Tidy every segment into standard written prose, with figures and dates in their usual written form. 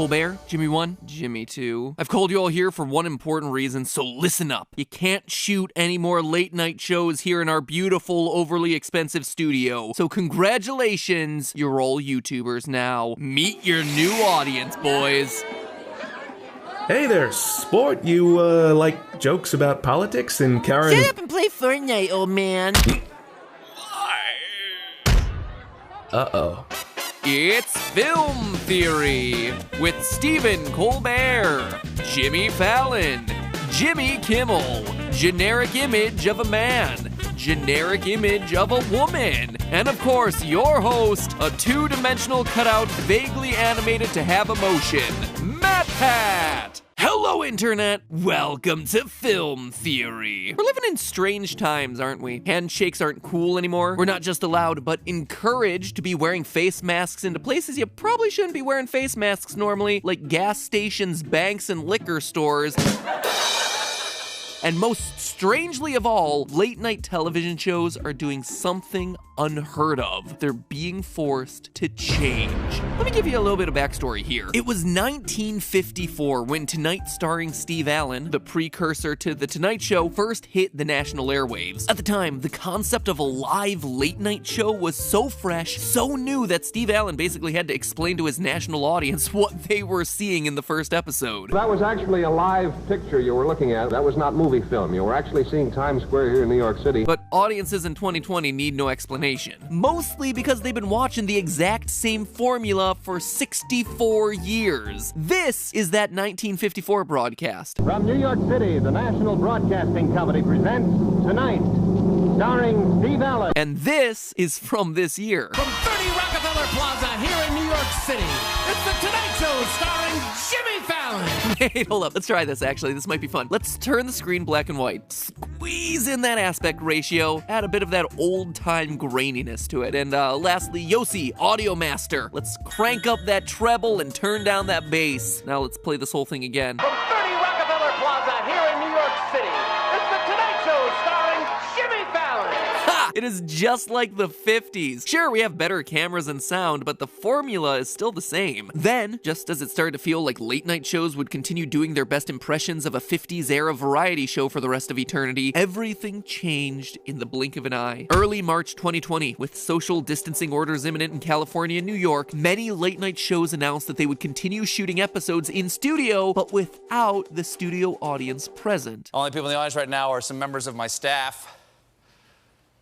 Colbert, Jimmy 1, Jimmy 2. I've called you all here for one important reason, so listen up. You can't shoot any more late night shows here in our beautiful, overly expensive studio. So congratulations, you're all YouTubers now. Meet your new audience, boys. Hey there, sport. You, like jokes about politics and Karen? Shut up and play Fortnite, old man. Uh-oh. It's Film Theory with Stephen Colbert, Jimmy Fallon, Jimmy Kimmel, generic image of a man, generic image of a woman, and of course your host, a two-dimensional cutout vaguely animated to have emotion, Matt Pat. Hello, Internet! Welcome to Film Theory. We're living in strange times, aren't we? Handshakes aren't cool anymore. We're not just allowed, but encouraged to be wearing face masks into places you probably shouldn't be wearing face masks normally, like gas stations, banks, and liquor stores. And most strangely of all, late-night television shows are doing something unheard of. They're being forced to change. Let me give you a little bit of backstory here. It was 1954 when Tonight starring Steve Allen, the precursor to The Tonight Show, first hit the national airwaves. At the time, the concept of a live late-night show was so fresh, so new that Steve Allen basically had to explain to his national audience what they were seeing in the first episode. That was actually a live picture you were looking at. That was not movie film. You were actually seeing Times Square here in New York City. But audiences in 2020 need no explanation. Mostly because they've been watching the exact same formula for 64 years. This is that 1954 broadcast. From New York City, the National Broadcasting Company presents Tonight, starring Steve Allen. And this is from this year. From 30 Rockefeller Plaza here in New York City, it's The Tonight Show starring Jimmy Fallon. Wait, hold up. Let's try this, actually. This might be fun. Let's turn the screen black and white. Squeeze in that aspect ratio. Add a bit of that old-time graininess to it. And lastly, Yossi, Audio Master. Let's crank up that treble and turn down that bass. Now let's play this whole thing again. From 30 Rockefeller Plaza here in New York City, it's The Tonight Show starring Jimmy Fallon. Ha! It is just like the 50s. Sure, we have better cameras and sound, but the formula is still the same. Then, just as it started to feel like late night shows would continue doing their best impressions of a 50s era variety show for the rest of eternity, everything changed in the blink of an eye. Early March 2020, with social distancing orders imminent in California and New York, many late night shows announced that they would continue shooting episodes in studio, but without the studio audience present. Only people in the audience right now are some members of my staff.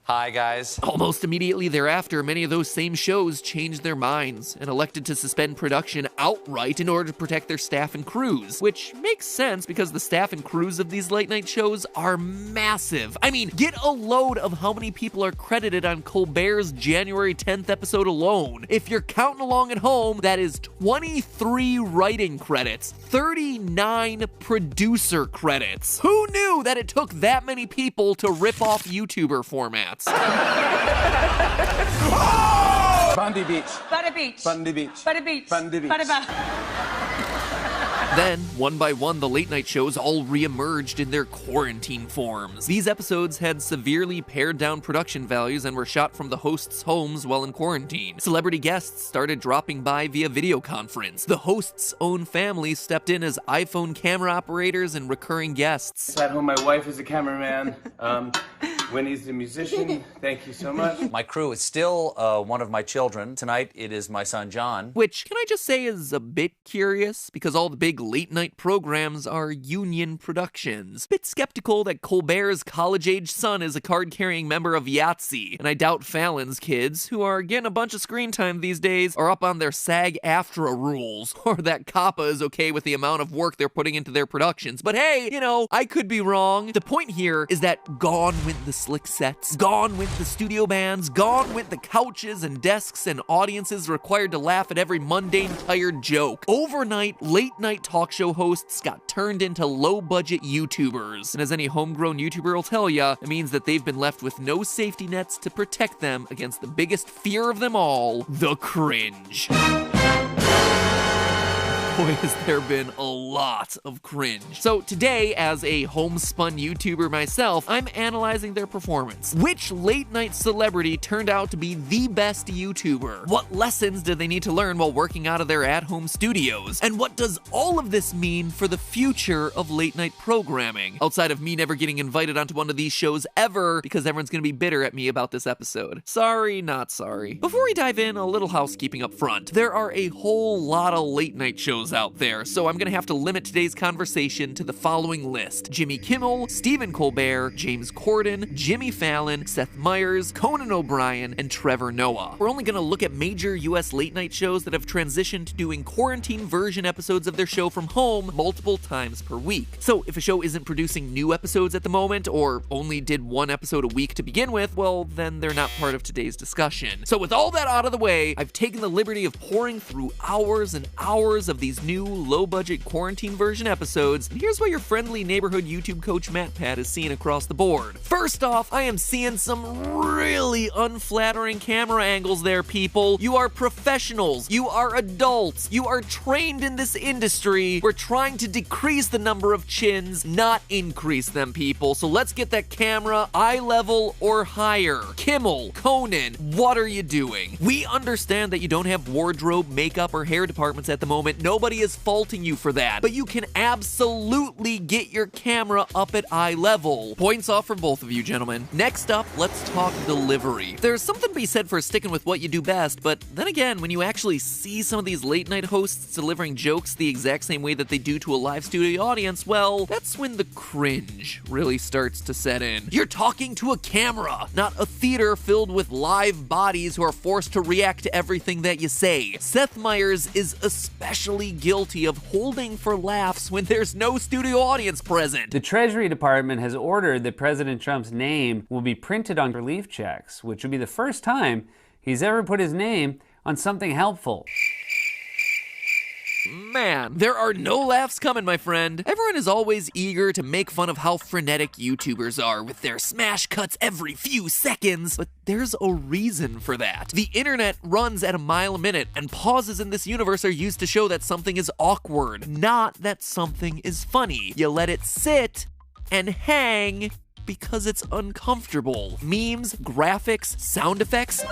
Hi, guys. Almost immediately thereafter, many of those same shows changed their minds and elected to suspend production outright in order to protect their staff and crews, which makes sense because the staff and crews of these late night shows are massive. I mean, get a load of how many people are credited on Colbert's January 10th episode alone. If you're counting along at home, that is 23 writing credits, 39 producer credits. Who knew that it took that many people to rip off YouTuber formats? Bundy Beach. Butter Beach. Bundy Beach. Butter Beach. Bundy Beach. Butter Then, one by one, the late night shows all re-emerged in their quarantine forms. These episodes had severely pared down production values and were shot from the hosts' homes while in quarantine. Celebrity guests started dropping by via video conference. The hosts' own families stepped in as iPhone camera operators and recurring guests. At home, my wife is a cameraman. Winnie's the musician. Thank you so much. My crew is still one of my children. Tonight, it is my son, John. Which, can I just say, is a bit curious, because all the big late-night programs are union productions. Bit skeptical that Colbert's college-age son is a card-carrying member of Yahtzee, and I doubt Fallon's kids, who are getting a bunch of screen time these days, are up on their SAG-AFTRA rules, or that COPPA is okay with the amount of work they're putting into their productions. But hey, you know, I could be wrong. The point here is that gone went the slick sets, gone went the studio bands, gone went the couches and desks and audiences required to laugh at every mundane, tired joke. Overnight, late-night talk show hosts got turned into low-budget YouTubers. And as any homegrown YouTuber will tell ya, it means that they've been left with no safety nets to protect them against the biggest fear of them all, the cringe. Boy, has there been a lot of cringe. So today, as a homespun YouTuber myself, I'm analyzing their performance. Which late night celebrity turned out to be the best YouTuber? What lessons did they need to learn while working out of their at-home studios? And what does all of this mean for the future of late night programming? Outside of me never getting invited onto one of these shows ever, because everyone's gonna be bitter at me about this episode. Sorry, not sorry. Before we dive in, a little housekeeping up front. There are a whole lot of late night shows out there, so I'm gonna have to limit today's conversation to the following list: Jimmy Kimmel, Stephen Colbert, James Corden, Jimmy Fallon, Seth Meyers, Conan O'Brien, and Trevor Noah. We're only gonna look at major US late night shows that have transitioned to doing quarantine version episodes of their show from home multiple times per week. So if a show isn't producing new episodes at the moment, or only did one episode a week to begin with, well, then they're not part of today's discussion. So with all that out of the way, I've taken the liberty of pouring through hours and hours of these new low-budget quarantine version episodes, and here's what your friendly neighborhood YouTube coach MatPat is seeing across the board. First off, I am seeing some really unflattering camera angles there, people. You are professionals. You are adults. You are trained in this industry. We're trying to decrease the number of chins, not increase them, people. So let's get that camera eye level or higher. Kimmel, Conan, what are you doing? We understand that you don't have wardrobe, makeup, or hair departments at the moment. Nobody is faulting you for that, but you can absolutely get your camera up at eye level. Points off for both of you, gentlemen. Next up, let's talk delivery. There's something to be said for sticking with what you do best, but then again, when you actually see some of these late night hosts delivering jokes the exact same way that they do to a live studio audience, well, that's when the cringe really starts to set in. You're talking to a camera, not a theater filled with live bodies who are forced to react to everything that you say. Seth Meyers is especially guilty of holding for laughs when there's no studio audience present. The Treasury Department has ordered that President Trump's name will be printed on relief checks, which would be the first time he's ever put his name on something helpful. Man, there are no laughs coming, my friend. Everyone is always eager to make fun of how frenetic YouTubers are with their smash cuts every few seconds, but there's a reason for that. The internet runs at a mile a minute, and pauses in this universe are used to show that something is awkward, not that something is funny. You let it sit and hang because it's uncomfortable. Memes, graphics, sound effects.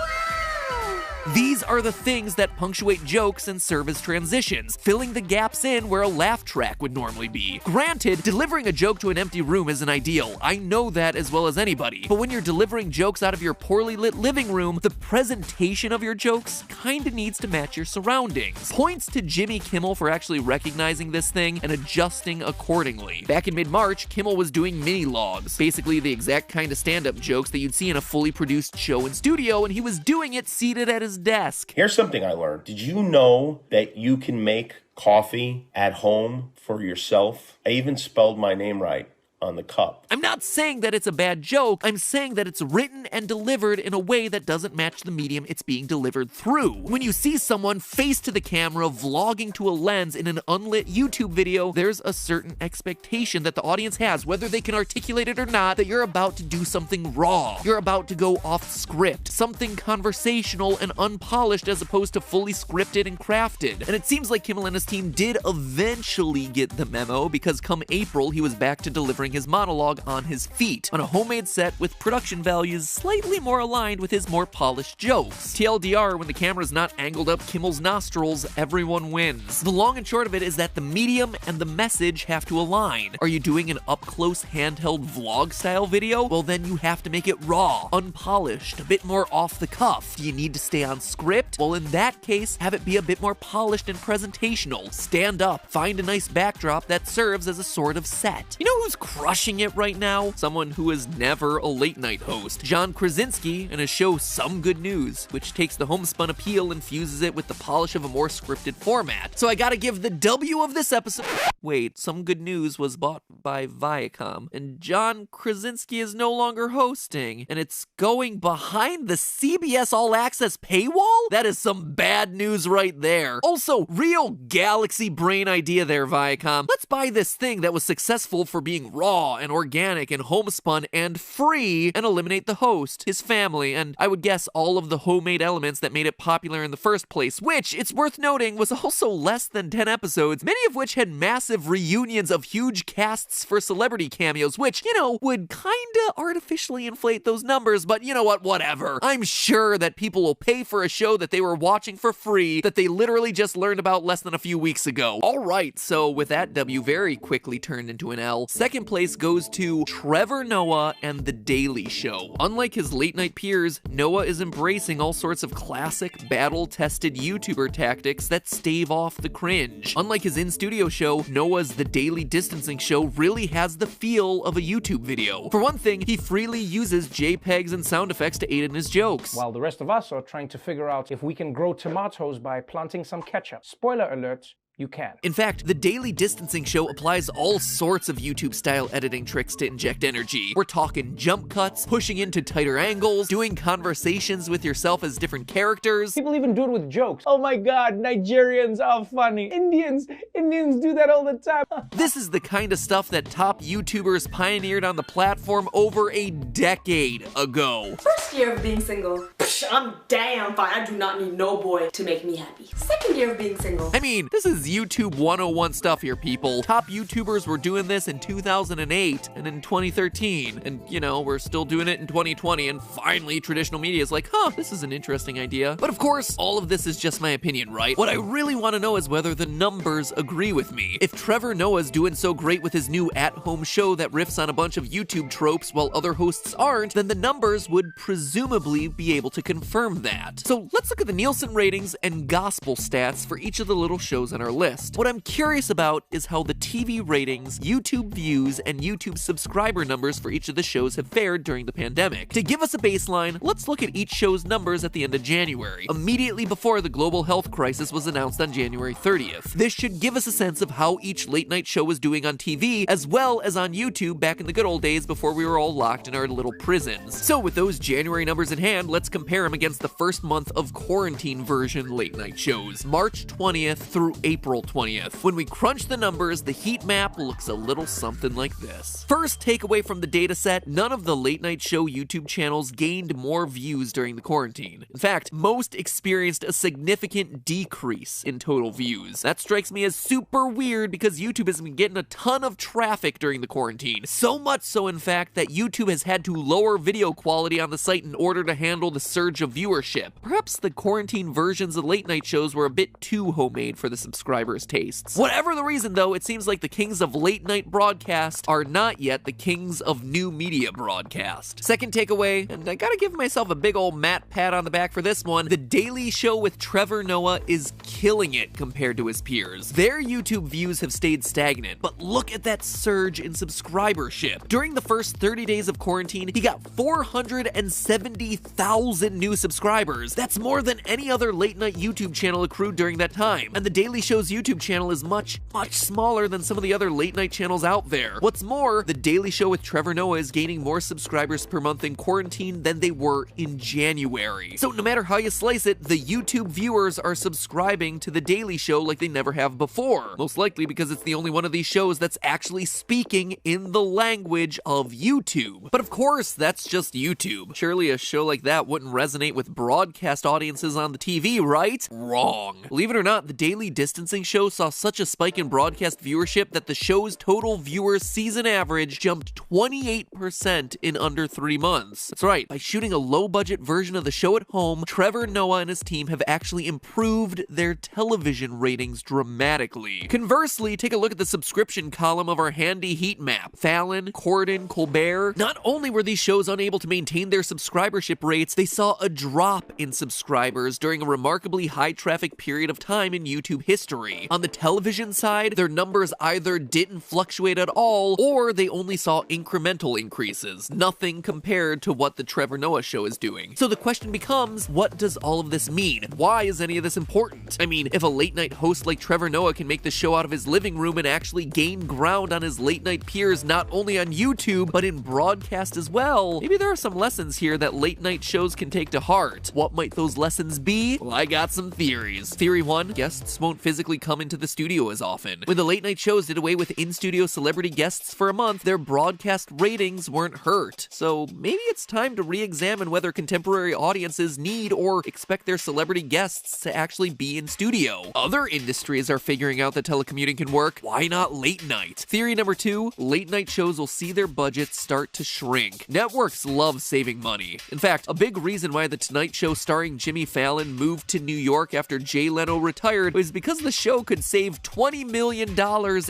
These are the things that punctuate jokes and serve as transitions, filling the gaps in where a laugh track would normally be. Granted, delivering a joke to an empty room isn't ideal. I know that as well as anybody. But when you're delivering jokes out of your poorly lit living room, the presentation of your jokes kinda needs to match your surroundings. Points to Jimmy Kimmel for actually recognizing this thing and adjusting accordingly. Back in mid-March, Kimmel was doing mini-logs, basically the exact kind of stand-up jokes that you'd see in a fully produced show in studio, and he was doing it seated at his desk. Here's something I learned. Did you know that you can make coffee at home for yourself? I even spelled my name right on the cup. I'm not saying that it's a bad joke. I'm saying that it's written and delivered in a way that doesn't match the medium it's being delivered through. When you see someone face to the camera vlogging to a lens in an unlit YouTube video, there's a certain expectation that the audience has, whether they can articulate it or not, that you're about to do something raw. You're about to go off script, something conversational and unpolished as opposed to fully scripted and crafted. And it seems like Kimmel and his team did eventually get the memo, because come April, he was back to delivering his monologue on his feet, on a homemade set with production values slightly more aligned with his more polished jokes. TLDR, when the camera's not angled up Kimmel's nostrils, everyone wins. The long and short of it is that the medium and the message have to align. Are you doing an up-close handheld vlog-style video? Well, then you have to make it raw, unpolished, a bit more off the cuff. Do you need to stay on script? Well, in that case, have it be a bit more polished and presentational. Stand up, find a nice backdrop that serves as a sort of set. You know who's crushing it right now? Someone who is never a late night host. John Krasinski and his show Some Good News, which takes the homespun appeal and fuses it with the polish of a more scripted format. So I gotta give the W of this episode. Wait, Some Good News was bought by Viacom, and John Krasinski is no longer hosting, and it's going behind the CBS All Access paywall? That is some bad news right there. Also, real galaxy brain idea there, Viacom. Let's buy this thing that was successful for being raw raw and organic and homespun and free, and eliminate the host, his family, and I would guess all of the homemade elements that made it popular in the first place, which, it's worth noting, was also less than 10 episodes, many of which had massive reunions of huge casts for celebrity cameos, which, would kinda artificially inflate those numbers, but you know what, whatever. I'm sure that people will pay for a show that they were watching for free that they literally just learned about less than a few weeks ago. Alright, so with that W very quickly turned into an L, second place goes to Trevor Noah and The Daily Show. Unlike his late night peers, Noah is embracing all sorts of classic, battle-tested YouTuber tactics that stave off the cringe. Unlike his in-studio show, Noah's The Daily Distancing Show really has the feel of a YouTube video. For one thing, he freely uses JPEGs and sound effects to aid in his jokes. While the rest of us are trying to figure out if we can grow tomatoes by planting some ketchup. Spoiler alert, you can. In fact, The Daily Distancing Show applies all sorts of YouTube-style editing tricks to inject energy. We're talking jump cuts, pushing into tighter angles, doing conversations with yourself as different characters. People even do it with jokes. Oh my god, Nigerians are funny. Indians do that all the time. This is the kind of stuff that top YouTubers pioneered on the platform over a decade ago. First year of being single. I'm damn fine. I do not need no boy to make me happy. Second year of being single. I mean, this is YouTube 101 stuff here, people. Top YouTubers were doing this in 2008 and in 2013. And, we're still doing it in 2020. And finally, traditional media is like, this is an interesting idea. But of course, all of this is just my opinion, right? What I really want to know is whether the numbers agree with me. If Trevor Noah's doing so great with his new at-home show that riffs on a bunch of YouTube tropes while other hosts aren't, then the numbers would presumably be able to confirm that. So let's look at the Nielsen ratings and gospel stats for each of the little shows on our list. What I'm curious about is how the TV ratings, YouTube views, and YouTube subscriber numbers for each of the shows have fared during the pandemic. To give us a baseline, let's look at each show's numbers at the end of January, immediately before the global health crisis was announced on January 30th. This should give us a sense of how each late night show was doing on TV, as well as on YouTube back in the good old days before we were all locked in our little prisons. So with those January numbers in hand, let's compare them against the first month of quarantine version late night shows, March 20th through April 20th. When we crunch the numbers, the heat map looks a little something like this. First takeaway from the data set, none of the late night show YouTube channels gained more views during the quarantine. In fact, most experienced a significant decrease in total views. That strikes me as super weird because YouTube has been getting a ton of traffic during the quarantine. So much so, in fact, that YouTube has had to lower video quality on the site in order to handle the surge of viewership. Perhaps the quarantine versions of late night shows were a bit too homemade for the subscribers' tastes. Whatever the reason, though, it seems like the kings of late night broadcast are not yet the kings of new media broadcast. Second takeaway, and I gotta give myself a big ol' Matt pat on the back for this one, The Daily Show with Trevor Noah is killing it compared to his peers. Their YouTube views have stayed stagnant, but look at that surge in subscribership. During the first 30 days of quarantine, he got 470,000 new subscribers. That's more than any other late night YouTube channel accrued during that time. And The Daily Show's YouTube channel is much smaller than some of the other late night channels out there. What's more, The Daily Show with Trevor Noah is gaining more subscribers per month in quarantine than they were in January. So no matter how you slice it, the YouTube viewers are subscribing to The Daily Show like they never have before. Most likely because it's the only one of these shows that's actually speaking in the language of YouTube. But of course, that's just YouTube. Surely a show like that wouldn't resonate with broadcast audiences on the TV, right? Wrong. Believe it or not, The Daily Distancing Show saw such a spike in broadcast viewership that the show's total viewers season average jumped 28% in under 3 months. That's right, by shooting a low-budget version of the show at home, Trevor Noah and his team have actually improved their television ratings dramatically. Conversely, take a look at the subscription column of our handy heat map. Fallon, Corden, Colbert. Not only were these shows unable to maintain their subscribership rates, they saw a drop in subscribers during a remarkably high traffic period of time in YouTube history. On the television side, their numbers either didn't fluctuate at all, or they only saw incremental increases. Nothing compared to what the Trevor Noah show is doing. So the question becomes, what does all of this mean? Why is any of this important? I mean, if a late night host like Trevor Noah can make the show out of his living room and actually gain ground on his late night peers not only on YouTube, but in broadcast as well, maybe there are some lessons here that late night shows can take to heart. What might those lessons be? Well, I got some theories. Theory 1, guests won't physically physically come into the studio as often. When the late night shows did away with in-studio celebrity guests for a month, their broadcast ratings weren't hurt. So maybe it's time to re-examine whether contemporary audiences need or expect their celebrity guests to actually be in studio. Other industries are figuring out that telecommuting can work. Why not late night? Theory number 2, late night shows will see their budgets start to shrink. Networks love saving money. In fact, a big reason why The Tonight Show starring Jimmy Fallon moved to New York after Jay Leno retired was because the show could save $20 million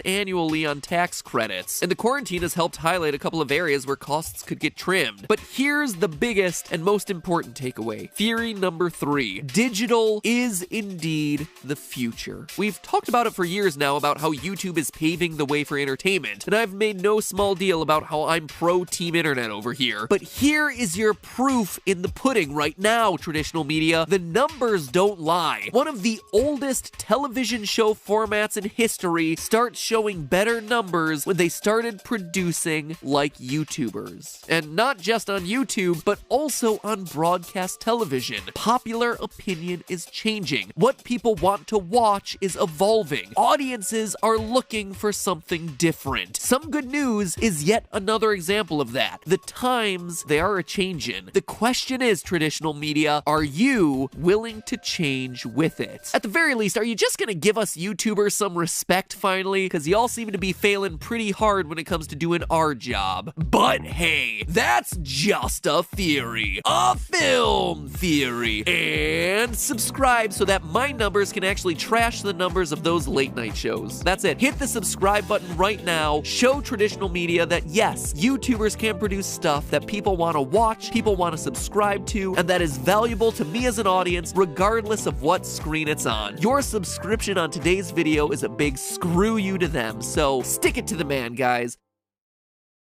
annually on tax credits. And the quarantine has helped highlight a couple of areas where costs could get trimmed. But here's the biggest and most important takeaway. Theory number 3, digital is indeed the future. We've talked about it for years now about how YouTube is paving the way for entertainment, and I've made no small deal about how I'm pro Team Internet over here. But here is your proof in the pudding right now, traditional media. The numbers don't lie. One of the oldest television show formats in history starts showing better numbers when they started producing like YouTubers. And not just on YouTube, but also on broadcast television. Popular opinion is changing. What people want to watch is evolving. Audiences are looking for something different. Some good news is yet another example of that. The times, they are a-changin'. The question is, traditional media, are you willing to change with it? At the very least, are you just gonna give us YouTubers some respect finally? Because y'all seem to be failing pretty hard when it comes to doing our job. But hey, that's just a theory. A film theory. And subscribe so that my numbers can actually trash the numbers of those late night shows. That's it. Hit the subscribe button right now. Show traditional media that yes, YouTubers can produce stuff that people want to watch, people want to subscribe to, and that is valuable to me as an audience regardless of what screen it's on. Your subscription on today's video is a big screw you to them, so stick it to the man, guys.